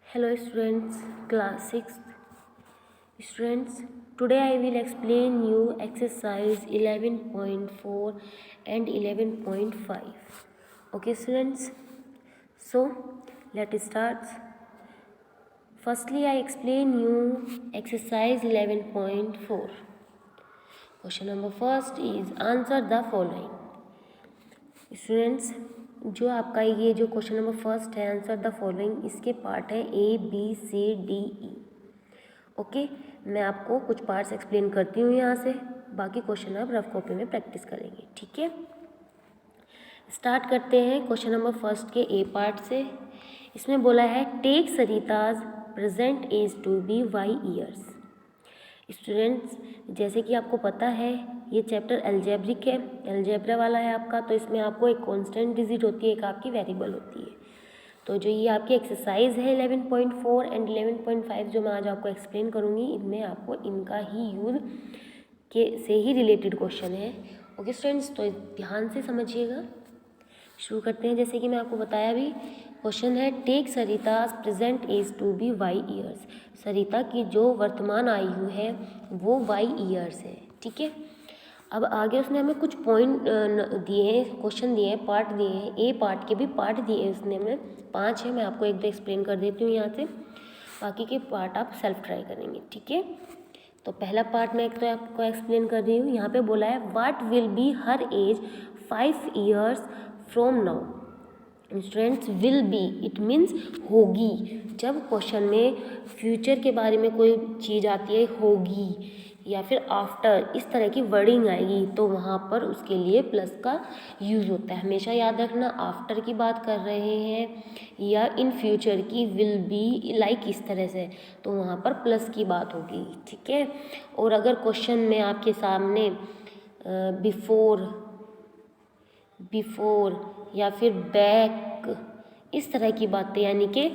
Hello students, class 6th students. Today I will explain you exercise 11.4 and 11.5. Okay students, so let's start. Firstly I explain you exercise 11.4. Question number first is answer the following. Students, जो आपका ये जो question number first है answer the following, इसके part है ABCDE। Okay, मैं आपको कुछ पार्ट्स एक्सप्लेन करती हूँ यहाँ से, बाकी क्वेश्चन आप रफ कॉपी में प्रैक्टिस करेंगे। ठीक है, स्टार्ट करते हैं क्वेश्चन नंबर फर्स्ट के ए पार्ट से। इसमें बोला है take Sarita's present age to be Y years. Students, जैसे कि आपको पता है ये चैप्टर अलजेब्रिक है, अलजेब्रा वाला है आपका, तो इसमें आपको एक कांस्टेंट डिजिट होती है, एक आपकी वेरिएबल होती है। तो जो ये आपकी एक्सरसाइज है 11.4 एंड 11.5 जो मैं आज आपको एक्सप्लेन करूँगी, इनमें आपको इनका ही यूज के से ही रिलेटेड क्वेश्चन है। ओके स्टूडेंट्स, तो ध्यान से समझिएगा। शुरू करते हैं। जैसे कि मैं आपको बताया भी, क्वेश्चन है take Sarita's present age to be Y years. सरिता की जो वर्तमान आयु है वो वाई ईयर्स है। ठीक है, अब आगे उसने हमें कुछ पॉइंट दिए हैं, क्वेश्चन दिए हैं, पार्ट दिए हैं, ए पार्ट के भी पार्ट दिए हैं उसने हमें 5 है। मैं आपको एक दो एक्सप्लेन कर देती हूँ यहाँ से, बाकी के पार्ट आप सेल्फ ट्राई करेंगे। ठीक है, तो पहला पार्ट मैं एक तो आपको एक्सप्लेन कर रही हूँ। यहाँ पे बोला है what will be her age 5 years from now. Students, will be it means होगी। जब क्वेश्चन में फ्यूचर के बारे में कोई चीज़ आती है, होगी या फिर आफ्टर, इस तरह की वर्डिंग आएगी, तो वहाँ पर उसके लिए प्लस का यूज़ होता है। हमेशा याद रखना, आफ्टर की बात कर रहे हैं या इन फ्यूचर की, विल बी लाइक इस तरह से, तो वहाँ पर प्लस की बात होगी। ठीक है, और अगर क्वेश्चन में आपके सामने बिफोर या फिर बैक, इस तरह की बातें, यानी कि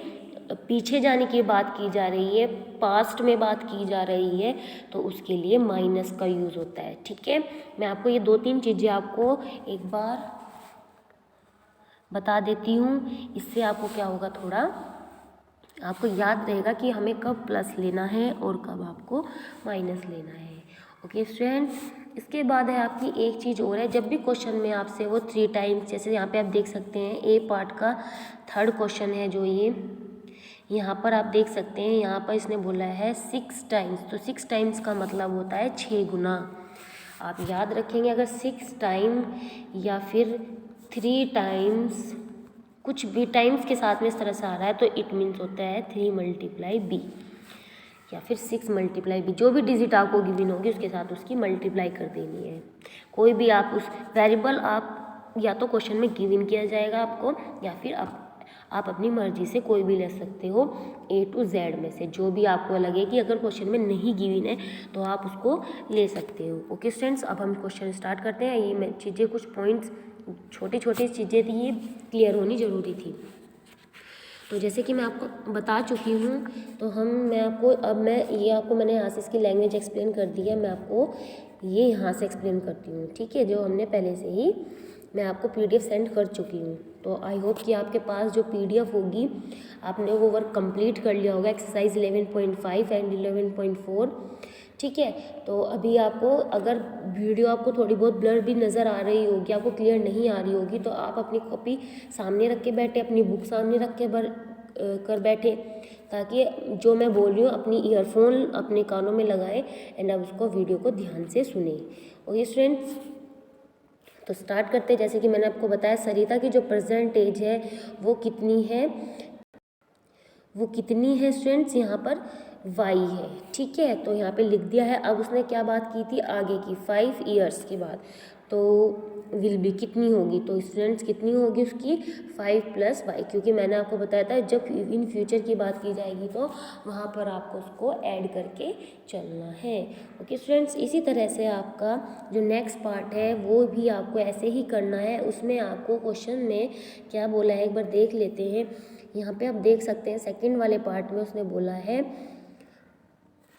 पीछे जाने की बात की जा रही है, पास्ट में बात की जा रही है, तो उसके लिए माइनस का यूज़ होता है। ठीक है, मैं आपको ये 2-3 चीज़ें आपको एक बार बता देती हूँ, इससे आपको क्या होगा, थोड़ा आपको याद रहेगा कि हमें कब प्लस लेना है और कब आपको माइनस लेना है। ओके स्टूडेंट्स, इसके बाद है आपकी एक चीज़ और है, जब भी क्वेश्चन में आपसे वो 3 टाइम्स, जैसे यहाँ पे आप देख सकते हैं ए पार्ट का थर्ड क्वेश्चन है जो ये यहाँ पर आप देख सकते हैं, यहाँ पर इसने बोला है 6 टाइम्स, तो 6 टाइम्स का मतलब होता है 6 गुना। आप याद रखेंगे, अगर 6 टाइम या फिर 3 टाइम्स, कुछ भी टाइम्स के साथ में इस तरह से आ रहा है, तो इट मीन्स होता है 3 मल्टीप्लाई बी या फिर 6 मल्टीप्लाई बी। जो भी डिजिट आपको गिवन होगी उसके साथ उसकी मल्टीप्लाई कर देनी है। कोई भी आप उस वेरिएबल आप या तो क्वेश्चन में गिवन किया जाएगा आपको, या फिर आप अपनी मर्जी से कोई भी ले सकते हो A to Z में से, जो भी आपको लगे कि अगर क्वेश्चन में नहीं गिवन है तो आप उसको ले सकते हो। ओके स्टूडेंट्स, अब हम क्वेश्चन स्टार्ट करते हैं। ये चीज़ें, कुछ पॉइंट्स, छोटी छोटी चीज़ें थी, ये क्लियर होनी ज़रूरी थी। तो जैसे कि मैं आपको बता चुकी हूँ, तो मैं ये आपको मैंने यहाँ से इसकी लैंग्वेज एक्सप्लेन कर दी है, मैं आपको ये यहाँ से एक्सप्लेन करती हूँ। ठीक है, जो हमने पहले से ही मैं आपको PDF सेंड कर चुकी हूँ, तो आई होप कि आपके पास जो PDF होगी, आपने वो वर्क कंप्लीट कर लिया होगा, एक्सरसाइज 11.5 एंड 11.4। ठीक है, तो अभी आपको अगर वीडियो आपको थोड़ी बहुत ब्लर भी नज़र आ रही होगी, आपको क्लियर नहीं आ रही होगी, तो आप अपनी कॉपी सामने रख के बैठे, अपनी बुक सामने रख के कर बैठे, ताकि जो मैं बोल रही हूँ अपनी ईयरफोन अपने कानों में लगाए एंड अब उसको वीडियो को ध्यान से सुने। ओके स्टूडेंट्स, तो स्टार्ट करते हैं। जैसे कि मैंने आपको बताया, सरिता की जो प्रेजेंट एज है वो कितनी है स्टूडेंट्स, यहाँ पर वाई है। ठीक है, तो यहाँ पे लिख दिया है। अब उसने क्या बात की थी आगे की, 5 years के बाद, तो विल बी कितनी होगी, तो स्टूडेंट्स कितनी होगी उसकी 5 + y, क्योंकि मैंने आपको बताया था जब इन फ्यूचर की बात की जाएगी तो वहाँ पर आपको उसको ऐड करके चलना है। ओके स्टूडेंट्स, इसी तरह से आपका जो नेक्स्ट पार्ट है वो भी आपको ऐसे ही करना है। उसमें आपको क्वेश्चन में क्या बोला है एक बार देख लेते हैं। यहाँ पे आप देख सकते हैं सेकंड वाले पार्ट में उसने बोला है,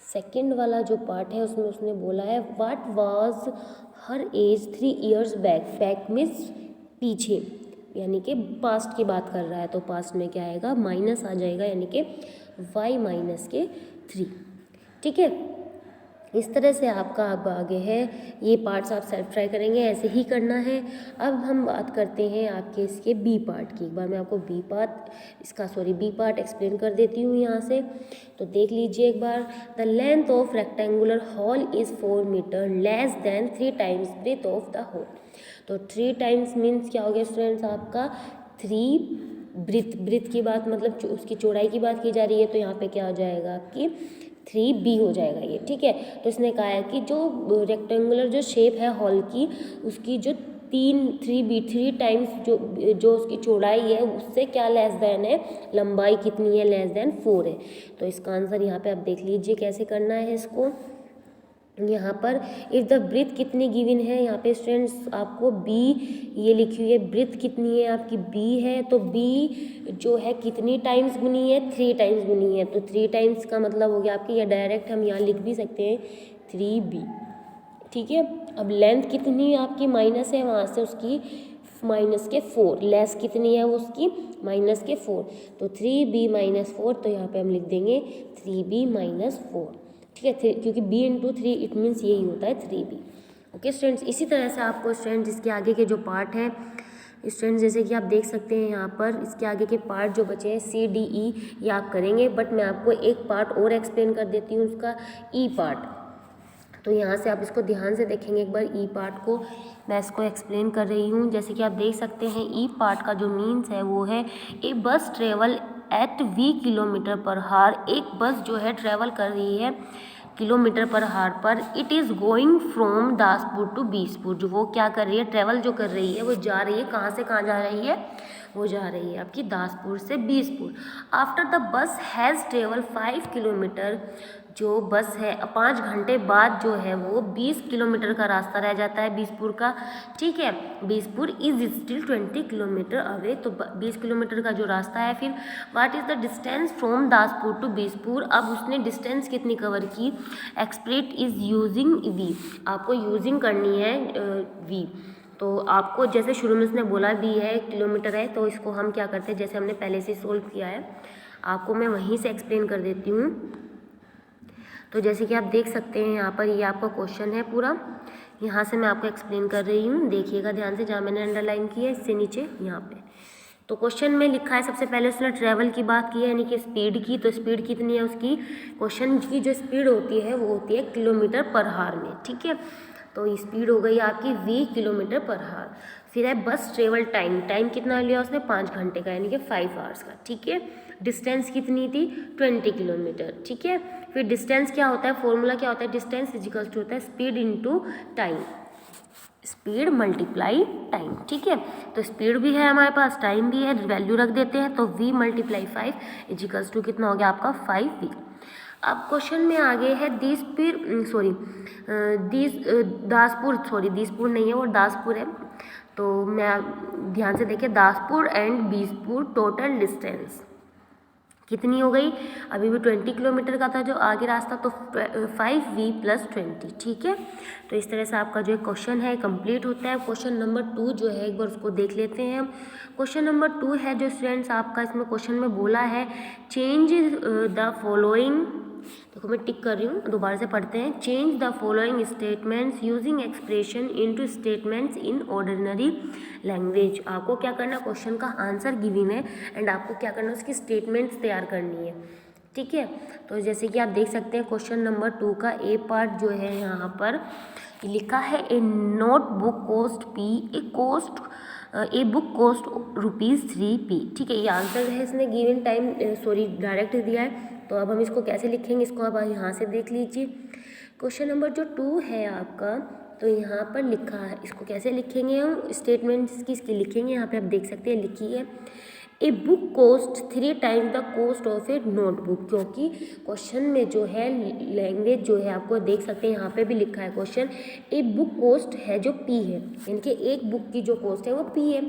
सेकंड वाला जो पार्ट है उसमें उसने बोला है what was her age 3 years back. Back means पीछे, यानी कि पास्ट की बात कर रहा है, तो पास्ट में क्या आएगा, माइनस आ जाएगा, यानी कि y माइनस के 3। ठीक है, इस तरह से आपका अब आगे है, ये पार्ट्स आप सेल्फ ट्राई करेंगे, ऐसे ही करना है। अब हम बात करते हैं आपके इसके बी पार्ट की। एक बार मैं आपको बी पार्ट एक्सप्लेन कर देती हूँ यहाँ से, तो देख लीजिए एक बार। The length of rectangular hall is 4 metre less than 3 times breadth of the hall. तो 3 टाइम्स मीन्स क्या हो गया स्टूडेंट्स, आपका 3 ब्रेथ की बात, मतलब उसकी चौड़ाई की बात की जा रही है, तो यहाँ पे क्या हो जाएगा कि 3b हो जाएगा ये। ठीक है, तो इसने कहा है कि जो रेक्टेंगुलर जो शेप है हॉल की, उसकी जो 3 टाइम्स जो उसकी चौड़ाई है उससे क्या लेस देन है, लंबाई कितनी है, लेस देन 4 है। तो इसका आंसर यहाँ पे आप देख लीजिए कैसे करना है इसको। यहाँ पर इफ़ द ब्रीथ कितनी गिवन है, यहाँ पे स्टूडेंट्स आपको बी ये लिखी हुई है, ब्रीथ कितनी है आपकी बी है, तो बी जो है कितनी टाइम्स गुनी है, 3 टाइम्स गुनी है। तो 3 टाइम्स का मतलब हो गया आपकी, या डायरेक्ट हम यहाँ लिख भी सकते हैं 3b। ठीक है, अब लेंथ कितनी आपकी माइनस है, वहाँ से उसकी माइनस के 4, लेस कितनी है वो उसकी माइनस के 4, तो 3b माइनस 4, तो यहाँ पे हम लिख देंगे 3b माइनस 4। ठीक है, क्योंकि b इंटू 3 इट मीन्स यही होता है 3b। ओके स्टूडेंट्स, इसी तरह से आपको स्टूडेंट्स इसके आगे के जो पार्ट हैं स्टूडेंट्स, जैसे कि आप देख सकते हैं यहाँ पर इसके आगे के पार्ट जो बचे हैं C, D, E, ये आप करेंगे, बट मैं आपको एक पार्ट और एक्सप्लेन कर देती हूँ, उसका E पार्ट। तो यहाँ से आप इसको ध्यान से देखेंगे एक बार, ई पार्ट को मैं इसको एक्सप्लेन कर रही हूँ। जैसे कि आप देख सकते हैं ई पार्ट का जो मीन्स है वो है, ए बस travel eight v kilometre per हार। एक बस जो है ट्रेवल कर रही है किलोमीटर पर हार पर। It is going from Daspur to Bispur. जो वो क्या कर रही है, ट्रेवल जो कर रही है वो जा रही है, कहाँ से कहाँ जा रही है, वो जा रही है आपकी दासपुर से Bispur. After the bus has travel 5 kilometre, जो बस है 5 घंटे बाद जो है वो 20 किलोमीटर का रास्ता रह जाता है बीसपुर का। ठीक है, Bispur is still 20 kilometre away, तो 20 किलोमीटर का जो रास्ता है। फिर what is the distance from Daspur to Bispur. अब उसने डिस्टेंस कितनी कवर की, एक्सप्रेट इज़ यूजिंग वी, आपको यूजिंग करनी है वी। तो आपको जैसे शुरू में उसने बोला भी है किलोमीटर है, तो इसको हम क्या करते हैं, जैसे हमने पहले से सोल्व किया है, आपको मैं वहीं से एक्सप्लेन कर देती हूँ। तो जैसे कि आप देख सकते हैं यहाँ पर ये आपका क्वेश्चन है पूरा, यहाँ से मैं आपको एक्सप्लेन कर रही हूँ, देखिएगा ध्यान से, जहाँ मैंने अंडरलाइन की है इससे नीचे यहाँ पे। तो क्वेश्चन में लिखा है, सबसे पहले उसने ट्रैवल की बात की है, यानी कि स्पीड की। तो स्पीड कितनी है उसकी, क्वेश्चन की जो स्पीड होती है वो होती है किलोमीटर पर हार में। ठीक है, तो स्पीड हो गई आपकी v किलोमीटर पर हार। फिर है बस ट्रेवल टाइम, टाइम कितना लिया उसने 5 घंटे का, यानी कि 5 आवर्स का। ठीक है, डिस्टेंस कितनी थी 20 किलोमीटर। ठीक है, फिर डिस्टेंस क्या होता है, फॉर्मूला क्या होता है, डिस्टेंस इजिकल्स टू होता है speed into time, speed multiply time. ठीक है, तो स्पीड भी है हमारे पास, टाइम भी है, वैल्यू रख देते हैं, तो v मल्टीप्लाई 5 इजिकल्स टू कितना हो गया आपका 5v। अब क्वेश्चन में आगे है दिसपुर नहीं है, वो दासपुर है। तो मैं ध्यान से देखिए, दासपुर एंड बीसपुर टोटल डिस्टेंस कितनी हो गई, अभी भी 20 किलोमीटर का था जो आगे रास्ता, तो 5v + 20। ठीक है, तो इस तरह से आपका जो क्वेश्चन है कंप्लीट होता है। क्वेश्चन नंबर 2 जो है एक बार उसको देख लेते हैं हम। क्वेश्चन नंबर 2 है जो स्टूडेंट्स आपका इसमें क्वेश्चन में बोला है, चेंज द फॉलोइंग, देखो मैं टिक कर रही हूँ, दोबारा से पढ़ते हैं। Change the following statements using expression into statements in ordinary language. आपको क्या करना, क्वेश्चन का आंसर गिवन है एंड आपको क्या करना, उसकी स्टेटमेंट्स तैयार करनी है। ठीक है, तो जैसे कि आप देख सकते हैं क्वेश्चन नंबर 2 का ए पार्ट जो है यहाँ पर लिखा है, a notebook cost a book cost ₹3p। ठीक है, ये आंसर है, इसने गिवन टाइम डायरेक्ट दिया है। तो अब हम इसको कैसे लिखेंगे, इसको अब यहाँ से देख लीजिए। क्वेश्चन नंबर जो 2 है आपका, तो यहाँ पर लिखा है, इसको कैसे लिखेंगे हम, स्टेटमेंट्स की इसकी लिखेंगे। यहाँ पे आप देख सकते हैं लिखी है, ए book cost 3 times the cost of A notebook. क्योंकि क्वेश्चन में जो है लैंग्वेज जो है आपको देख सकते हैं, यहाँ पे भी लिखा है क्वेश्चन, ए बुक कॉस्ट है जो p है, यानी कि एक बुक की जो कॉस्ट है वो p है।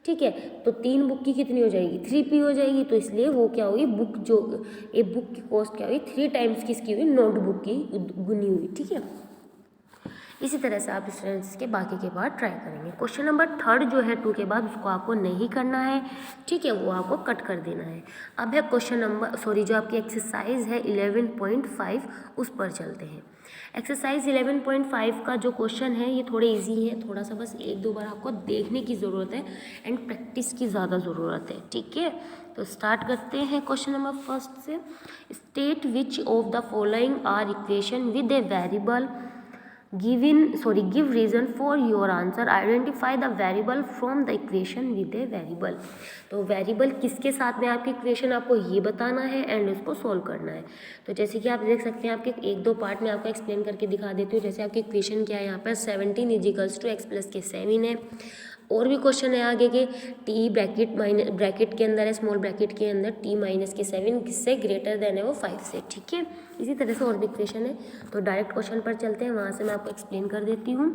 ठीक है, तो 3 बुक की कितनी हो जाएगी, 3p हो जाएगी। तो इसलिए वो क्या हुई, बुक जो ए बुक की कॉस्ट क्या हुई, 3 टाइम्स किसकी हुई, नोटबुक की गुनी हुई। ठीक है, इसी तरह से आप स्टूडेंट्स के बाकी के बाद ट्राई करेंगे। क्वेश्चन नंबर 3 जो है 2 के बाद उसको आपको नहीं करना है, ठीक है, वो आपको कट कर देना है। अब है क्वेश्चन नंबर जो आपकी एक्सरसाइज है 11.5 उस पर चलते हैं। एक्सरसाइज 11.5 का जो क्वेश्चन है ये थोड़े इजी है, थोड़ा सा बस 1-2 बार आपको देखने की ज़रूरत है एंड प्रैक्टिस की ज़्यादा ज़रूरत है, ठीक है। तो स्टार्ट करते हैं क्वेश्चन नंबर फर्स्ट से। State which of the following are equations with a variable give reason for your answer, identify the variable from the equation with a variable। तो वेरिएबल किसके साथ में आपकी इक्वेशन आपको ये बताना है एंड उसको सॉल्व करना है। तो जैसे कि आप देख सकते हैं आपके 1-2 पार्ट में आपको एक्सप्लेन करके दिखा देती हूँ। जैसे आपकी इक्वेशन क्या है यहाँ पर 17 = x + के 7 है। और भी क्वेश्चन है आगे के t ब्रैकेट के अंदर है, स्मॉल ब्रैकेट के अंदर t - के 7 किससे ग्रेटर देन है वो 5 से, ठीक है। इसी तरह से और भी इक्वेशन है। तो डायरेक्ट क्वेश्चन पर चलते हैं, वहाँ से मैं आपको एक्सप्लेन कर देती हूँ।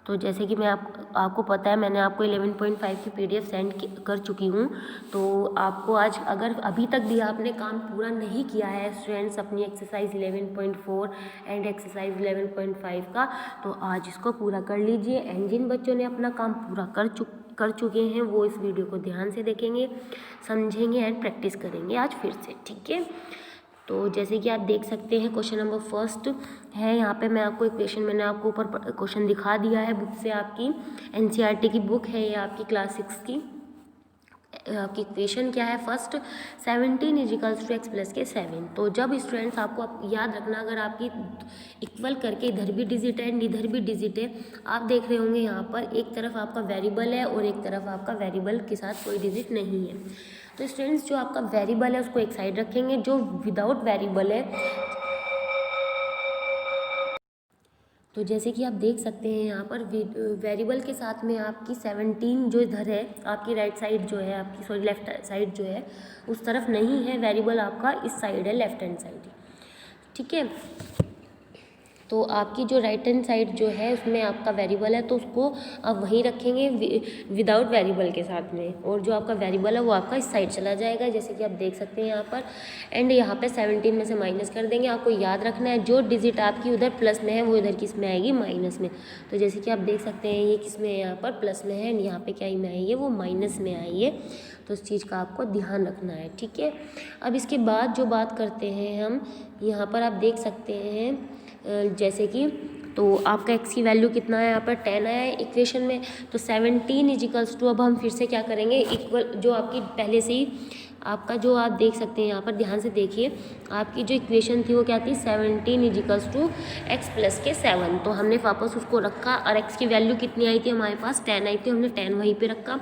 तो जैसे कि मैं आपको पता है मैंने आपको 11.5 की PDF सेंड कर चुकी हूँ। तो आपको आज अगर अभी तक भी आपने काम पूरा नहीं किया है स्टूडेंट्स अपनी एक्सरसाइज 11.4 एंड एक्सरसाइज 11.5 का, तो आज इसको पूरा कर लीजिए। एंड जिन बच्चों ने अपना काम पूरा कर चुके हैं वो इस वीडियो को ध्यान से देखेंगे, समझेंगे एंड प्रैक्टिस करेंगे आज फिर से, ठीक है। तो जैसे कि आप देख सकते हैं क्वेश्चन नंबर फर्स्ट है यहाँ पे मैं आपको इक्वेशन मैंने आपको ऊपर क्वेश्चन दिखा दिया है बुक से, आपकी NCERT की बुक है ये आपकी क्लास 6 की। आपकी इक्वेशन क्या है फर्स्ट 17 = x + के 7। तो जब स्टूडेंट्स आपको याद रखना अगर आपकी इक्वल करके इधर भी डिजिट है एंड इधर भी डिजिट है, आप देख रहे होंगे यहाँ पर एक तरफ आपका वेरिएबल है और एक तरफ आपका वेरिएबल के साथ कोई डिजिट नहीं है। तो स्टूडेंट्स जो आपका वेरिएबल है उसको एक साइड रखेंगे, जो विदाउट वेरिएबल है तो जैसे कि आप देख सकते हैं यहाँ पर वेरिएबल के साथ में आपकी 17 जो इधर है आपकी राइट साइड जो है आपकी सॉरी लेफ्ट साइड जो है उस तरफ नहीं है, वेरिएबल आपका इस साइड है लेफ्ट हैंड साइड, ठीक है। तो आपकी जो राइट हैंड साइड जो है उसमें आपका वेरिएबल है तो उसको आप वहीं रखेंगे विदाउट वेरिएबल के साथ में, और जो आपका वेरिएबल है वो आपका इस साइड चला जाएगा जैसे कि आप देख सकते हैं यहाँ पर। एंड यहाँ पे 17 में से माइनस कर देंगे। आपको याद रखना है जो डिजिट आपकी उधर प्लस में है वो इधर किस में आएगी, माइनस में। तो जैसे कि आप देख सकते हैं ये किस में है, यहाँ पर प्लस में है एंड यहाँ पर क्या में आई है, वो माइनस में आई है। तो इस चीज़ का आपको ध्यान रखना है, ठीक है। अब इसके बाद जो बात करते हैं हम, यहाँ पर आप देख सकते हैं जैसे कि तो आपका x की वैल्यू कितना है यहाँ पर 10 आया है इक्वेशन में। तो 17 = अब हम फिर से क्या करेंगे इक्वल जो आपकी पहले से ही आपका जो आप देख सकते हैं यहाँ पर ध्यान से देखिए आपकी जो इक्वेशन थी वो क्या थी 17 = x + के 7। तो हमने वापस उसको रखा और x की वैल्यू कितनी आई थी हमारे पास 10 आई थी, हमने 10 वहीं पे रखा।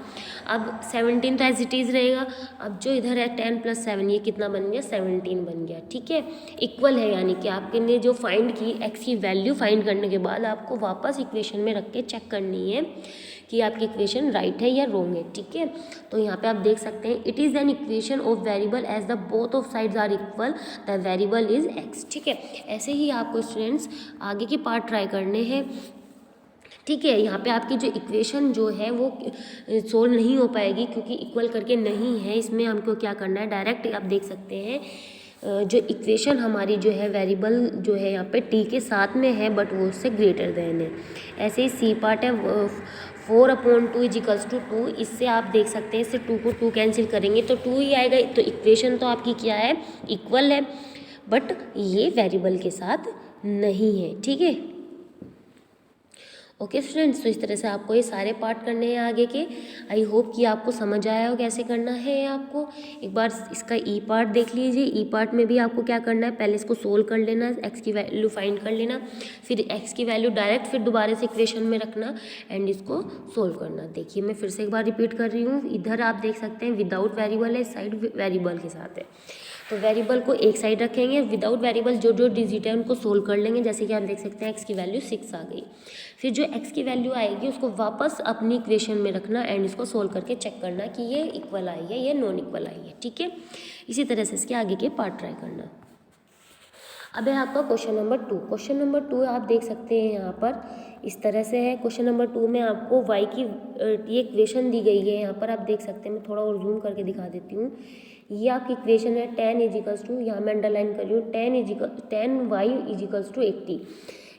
अब 17 तो एज इट इज़ रहेगा। अब जो इधर है 10 + 7 ये कितना बन गया 17 बन गया, ठीक है। इक्वल है यानी कि आपने जो फाइंड की x की वैल्यू फाइंड करने के बाद आपको वापस इक्वेशन में रख के चेक करनी है कि आपकी इक्वेशन राइट है या रॉन्ग है, ठीक है। तो यहाँ पे आप देख सकते हैं it is an equation of variable as the both of sides are equal the variable is x, ठीक है। ऐसे ही आपको स्टूडेंट्स आगे के पार्ट ट्राई करने हैं, ठीक है। यहाँ पे आपकी जो इक्वेशन जो है वो सोल्व नहीं हो पाएगी क्योंकि इक्वल करके नहीं है। इसमें हमको क्या करना है डायरेक्ट आप देख सकते हैं जो इक्वेशन हमारी जो है वेरिएबल जो है यहाँ पे t के साथ में है बट वो उससे ग्रेटर देन है। ऐसे ही सी पार्ट है 4/2 = 2। इससे आप देख सकते हैं इससे 2 को 2 कैंसिल करेंगे तो 2 ही आएगा। तो इक्वेशन तो आपकी क्या है इक्वल है बट ये वेरिएबल के साथ नहीं है, ठीक है। ओके स्टूडेंट्स, तो इस तरह से आपको ये सारे पार्ट करने हैं आगे के। आई होप कि आपको समझ आया हो कैसे करना है आपको। एक बार इसका ई पार्ट देख लीजिए। ई पार्ट में भी आपको क्या करना है पहले इसको सोल्व कर लेना, एक्स की वैल्यू फाइंड कर लेना, फिर एक्स की वैल्यू डायरेक्ट फिर दोबारा से इक्वेशन में रखना एंड इसको सोल्व करना। देखिए मैं फिर से एक बार रिपीट कर रही हूँ। इधर आप देख सकते हैं विदाउट वेरिएबल है, साइड वेरिएबल के साथ है। तो वेरिएबल को एक साइड रखेंगे, विदाउट वेरिएबल जो जो डिजिट है उनको सोल्व कर लेंगे। जैसे कि आप देख सकते हैं एक्स की वैल्यू 6 आ गई। फिर जो एक्स की वैल्यू आएगी उसको वापस अपनी इक्वेशन में रखना एंड इसको सोल्व करके चेक करना कि ये इक्वल आई है या नॉन इक्वल आई है, ठीक है। इसी तरह से इसके आगे के पार्ट ट्राई करना। अब है आपका क्वेश्चन नंबर 2। क्वेश्चन नंबर 2 आप देख सकते हैं यहाँ पर इस तरह से है। क्वेश्चन नंबर 2 में आपको y की ये इक्वेशन दी गई है। यहाँ पर आप देख सकते हैं, मैं थोड़ा और जूम करके दिखा देती हूँ। ये आपकी इक्वेशन है 10 = यहाँ मैं अंडरलाइन कर रही हूँ 10y = 80।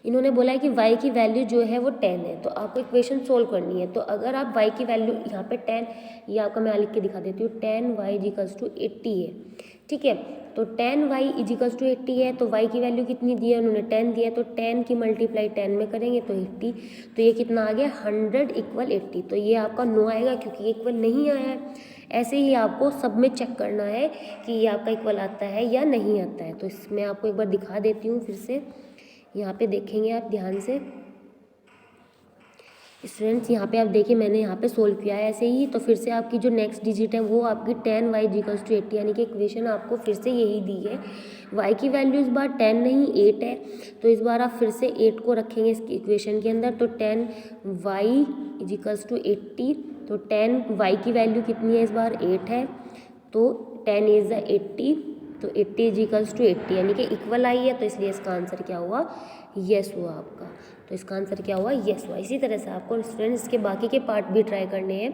इन्होंने बोला है कि y की वैल्यू जो है वो 10 है, तो आपको इक्वेशन सोल्व करनी है। तो अगर आप y की वैल्यू यहाँ पे 10, ये आपका मैं लिख के दिखा देती हूँ, 10y इजिकल्स टू 80 है, ठीक है। तो 10y इजिकल्स टू 80 है, तो y की वैल्यू कितनी दी है उन्होंने, 10 दिया है, तो 10 की मल्टीप्लाई 10 में करेंगे तो 80, तो ये कितना आ गया 100 इक्वल 80। तो ये आपका नो आएगा क्योंकि ये इक्वल नहीं आया है। ऐसे ही आपको सब में चेक करना है कि ये आपका इक्वल आता है या नहीं आता है। तो इसमें आपको एक बार दिखा देती हूँ फिर से, यहाँ पे देखेंगे आप ध्यान से स्टूडेंट्स, यहाँ पे आप देखिए मैंने यहाँ पे सोल्व किया है ऐसे ही। तो फिर से आपकी जो नेक्स्ट डिजिट है वो आपकी 10y इक्वल्स टू 80, यानी कि इक्वेशन आपको फिर से यही दी है। y की वैल्यू इस बार 10 नहीं 8 है, तो इस बार आप फिर से 8 को रखेंगे इसकी इक्वेशन के अंदर। तो 10y इक्वल्स टू 80, तो 10y की वैल्यू कितनी है इस बार 8 है, तो 10 इज द 80, तो 80 इक्वल्स टू 80 यानी कि इक्वल आई है, तो इसलिए इसका आंसर क्या हुआ, यस हुआ आपका। तो इसका आंसर क्या हुआ, यस हुआ। इसी तरह से आपको स्टूडेंट्स इसके बाकी के पार्ट भी ट्राई करने हैं।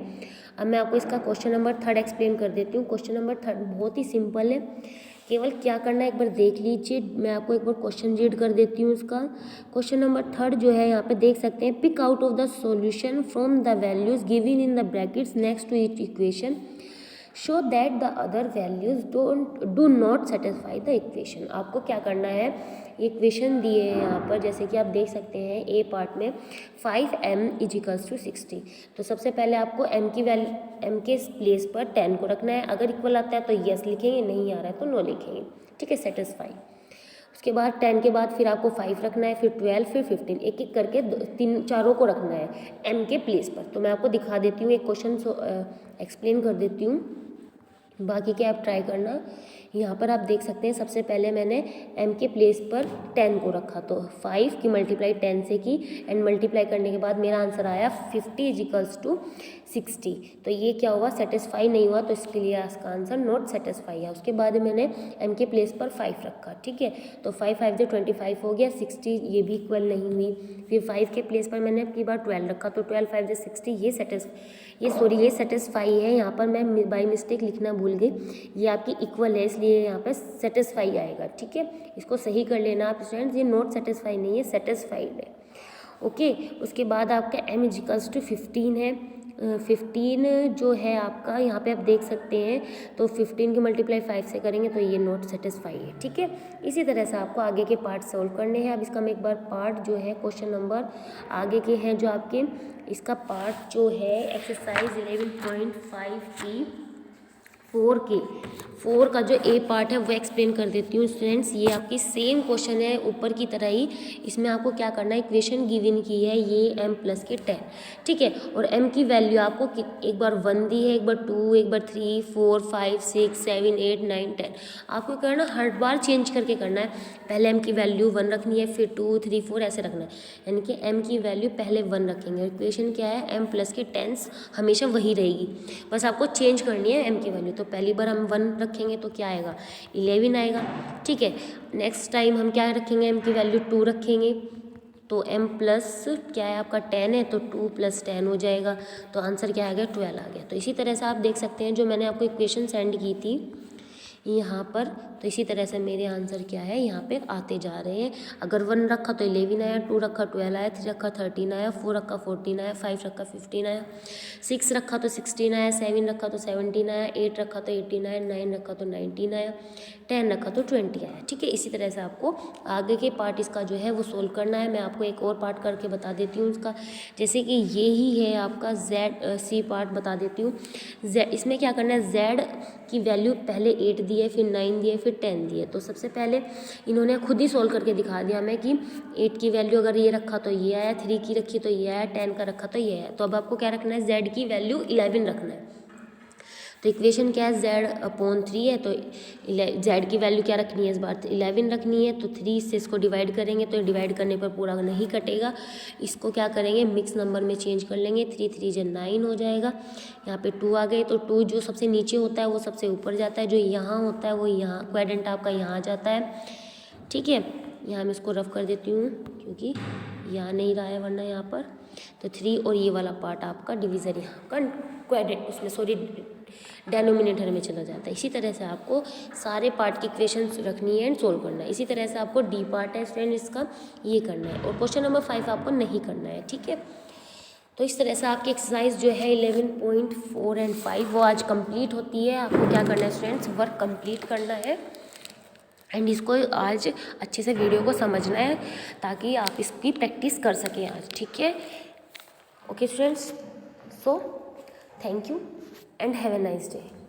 अब मैं आपको इसका क्वेश्चन नंबर 3 एक्सप्लेन कर देती हूँ। क्वेश्चन नंबर 3 बहुत ही सिंपल है, केवल क्या करना है एक बार देख लीजिए। मैं आपको एक बार क्वेश्चन रीड कर देती हूँ इसका। क्वेश्चन नंबर 3 जो है यहाँ पे देख सकते हैं, pick out of the solution from the values given in the brackets next to each equation, show that the other values do not satisfy the equation. आपको क्या करना है, इक्वेशन दिए हैं यहाँ पर, जैसे कि आप देख सकते हैं ए पार्ट में 5m इजिकल्स टू 60। तो सबसे पहले आपको m की वैल्यू, m के प्लेस पर 10 को रखना है। अगर इक्वल आता है तो यस लिखेंगे, नहीं आ रहा है तो नो लिखेंगे, ठीक है, सेटिस्फाई। उसके बाद 10 के बाद फिर आपको 5 रखना है, फिर 12, फिर 15, एक एक करके चारों को रखना है m के प्लेस पर। तो मैं आपको दिखा देती हूँ, एक क्वेश्चन एक्सप्लेन कर देती हूँ, बाकी के आप ट्राई करना। यहाँ पर आप देख सकते हैं सबसे पहले मैंने m के प्लेस पर 10 को रखा, तो 5 की मल्टीप्लाई 10 से की एंड मल्टीप्लाई करने के बाद मेरा आंसर आया 50 इजिकल्स टू 60। तो ये क्या हुआ, सेटिस्फाई नहीं हुआ, तो इसके लिए इसका आंसर नॉट सेटिस्फाई है। उसके बाद मैंने m के प्लेस पर 5 रखा, ठीक है, तो 5 5 से 25 हो गया, 60 ये भी इक्वल नहीं हुई। फिर 5 के प्लेस पर मैंने अपनी बार 12 रखा, तो 12 5 से 60, ये सेटिस्फाई है। यहाँ पर मैं बाई मिस्टेक लिखना भूल गई, ये आपकी इक्वल है इसलिए यहाँ पे सेटिस्फाई आएगा, ठीक है, इसको सही कर लेना आप स्टूडेंट्स, ये नॉट सेटिस्फाई नहीं है, सेटिस्फाइड है, ओके। उसके बाद आपका m इजिकल्स टू 15 है। 15 जो है आपका यहाँ पे आप देख सकते हैं, तो 15 की मल्टीप्लाई 5 से करेंगे तो ये नॉट सेटिस्फाई है, ठीक है। इसी तरह से आपको आगे के पार्ट सॉल्व करने हैं। अब इसका मैं एक बार पार्ट जो है क्वेश्चन नंबर आगे के हैं जो आपके, इसका पार्ट जो है एक्सरसाइज 11.5 की 4 का जो ए पार्ट है वो एक्सप्लेन कर देती हूँ स्टूडेंट्स। ये आपकी सेम क्वेश्चन है ऊपर की तरह ही, इसमें आपको क्या करना है, इक्वेशन गिवन की है ये m प्लस के 10, ठीक है, और m की वैल्यू आपको एक बार 1 दी है, एक बार 2, एक बार 3, 4, 5, 6, 7, 8, 9, 10। आपको करना हर बार चेंज करके करना है, पहले m की वैल्यू 1 रखनी है, फिर 2, 3, 4 ऐसे रखना है, यानी कि m की वैल्यू पहले 1 रखेंगे। इक्वेशन क्या है, m प्लस के 10 हमेशा वही रहेगी, बस आपको चेंज करनी है m की वैल्यू। तो पहली बार हम 1 रखेंगे तो क्या आएगा, 11 आएगा, ठीक है। नेक्स्ट टाइम हम क्या रखेंगे, m की वैल्यू 2 रखेंगे, तो m प्लस क्या है आपका 10 है, तो 2 + 10 हो जाएगा, तो आंसर क्या आ गया, 12 आ गया। तो इसी तरह से आप देख सकते हैं जो मैंने आपको इक्वेशन सेंड की थी यहाँ पर, तो इसी तरह से मेरे आंसर क्या है यहाँ पे आते जा रहे हैं। अगर 1 रखा तो 11 आया, 2 रखा 12 आया, 3 रखा 13 आया, 4 रखा 14 आया, 5 रखा 15 आया, 6 रखा तो 16 आया, 7 रखा तो 17 आया, 8 रखा तो 18 आया, 9 रखा तो 19 आया, 10 रखा तो 20 आया, ठीक है। इसी तरह से आपको आगे के पार्ट इसका जो है वो सोल्व करना है। मैं आपको एक और पार्ट करके बता देती हूँ इसका, जैसे कि ये ही है आपका Z पार्ट बता देती हूँ। इसमें क्या करना है, Z की वैल्यू पहले 8 दी है, फिर 9 दी है, फिर 10 दी है। तो सबसे पहले इन्होंने खुद ही सोल्व करके दिखा दिया हमें कि 8 की वैल्यू अगर ये रखा तो ये आया, 3 की रखी तो ये आया, 10 का रखा तो ये आया। तो अब आपको क्या रखना है, Z की वैल्यू 11 रखना है। तो इक्वेशन क्या है, Z/3 है, तो Z की वैल्यू क्या रखनी है इस बार, 11 रखनी है। तो 3 से इसको डिवाइड करेंगे, तो डिवाइड करने पर पूरा नहीं कटेगा, इसको क्या करेंगे, मिक्स नंबर में चेंज कर लेंगे, 3 3 × 9 हो जाएगा। यहाँ पे 2 आ गए, तो 2 जो सबसे नीचे होता है वो सबसे ऊपर जाता है, जो यहाँ होता है वो यहाँ क्वाड्रेंट आपका यहाँ जाता है, ठीक है। यहाँ मैं इसको रफ कर देती हूँ क्योंकि यहाँ नहीं रहा है वरना यहाँ पर, तो 3 और ये वाला पार्ट आपका डिवीज़न यहाँ का क्वाड्रेंट, उसमें सॉरी डेनोमिनेटर में चला जाता है। इसी तरह से आपको सारे पार्ट की इक्वेशन रखनी है एंड सोल्व करना है। इसी तरह से आपको डी पार्ट है फ्रेंड इसका, ये करना है, और क्वेश्चन नंबर 5 आपको नहीं करना है, ठीक है। तो इस तरह से आपकी एक्सरसाइज जो है 11.4 एंड 5 वो आज कंप्लीट होती है। आपको क्या करना है स्टूडेंट्स, वर्क कंप्लीट करना है एंड इसको आज अच्छे से वीडियो को समझना है ताकि आप इसकी प्रैक्टिस कर सकें आज, ठीक है। Okay students, so thank you and have a nice day.